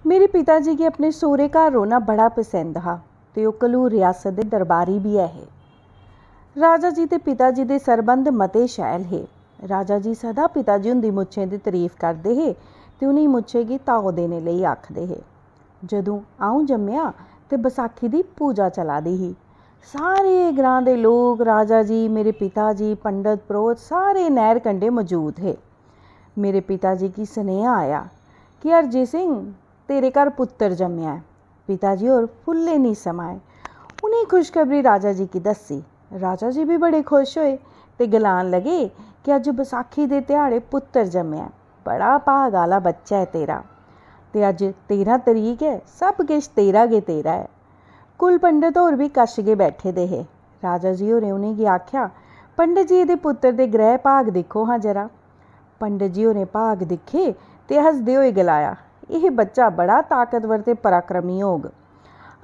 मेरे पिता जी गी अपने सौह्रे घर रौह्ना बड़ा पसंद हा ते ओह् कलूर रियासत दे दरबारी भी ऐ हे। राजा जी ते पिता जी दे सरबंध मते शैल हे। राजा जी सदा पिता जी हुंदी मुच्छें दी तरीफ करदे हे ते उ'नें मुच्छें गी ताओ देने लेई आखदे हे। जदूं अ'ऊं जम्मेआ ते बसाखी दी पूजा चला दी ही। सारे ग्रां दे लोग, राजा जी, मेरे पिता जी, पंडत परोह्त सारे नैह्र कंढे मौजूद हे। मेरे पिता जी गी सनेहा आया कि हरजी सिंह तेरे घर पुत्तर जम्मेआ ऐ। पिता जी होर फुल्ले नहीं समाए। उ'नें खुशखबरी राजा जी गी दस्सी। राजा जी भी बड़े खुश होए ते गलान लगे कि अज्ज बसाखी दे ध्याड़े पुत्तर जम्मेआ ऐ, बड़ा भाग आह्ला बच्चा ऐ तेरा। ते अज्ज 13 तरीक ऐ, सब किश तेरा गै तेरा ऐ। कुल पंडत होर बी कश गै बैठे दे हे। राजा जी होरें उ'नेंगी आखेआ, पंडत जी एह्दे पुत्तर दे ग्रह भाग दिक्खो हां जरा। पंडत जी होरें भाग दिक्खे ते हसदे होए गलाया, एह् बच्चा बड़ा ताकतवर ते पराक्रमी होग।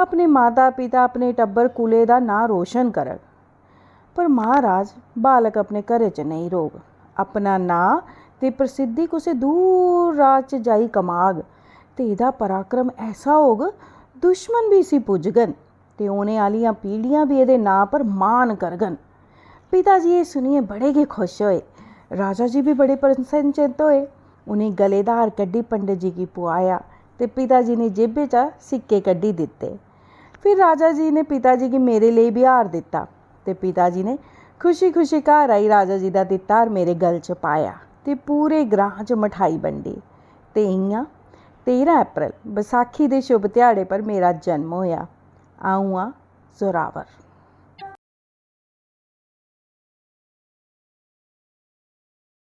अपने माता पिता अपने टब्बर कुलै दा नांऽ रोशन करग। पर महाराज, बालक अपने घरै च नेईं रौह्ग। अपना नांऽ ते प्रसिद्धि कुसै दूर राज च जाई कमाग ते एह्दा पराक्रम ऐसा होग दुश्मन भी इसी पुजगन ते औने आह्लियां पीढ़ियां बी एह्दे नांऽ पर मान करगन। पिता जी एह् सुनियै बड़े गै खुश होए। राजा जी भी बड़े प्रसन्नचित्त होए। उ'नें गले दा हार कड्ढी पंडत जी गी पोआया ते पिता जी ने जेबे चा सिक्के कड्ढी दित्ते। फिर राजा जी ने पिता जी गी मेरे लेई बी हार दित्ता ते पिता जी ने खुशी खुशी घर आई राजा जी दा दित्ता हार मेरे गल च पाया ते पूरे ग्रां च मठाई बंडी। ते इ'यां 13 अप्रैल बसाखी दे शुभ ध्याड़े पर मेरा जन्म होया। अ'ऊं आं जोरावर।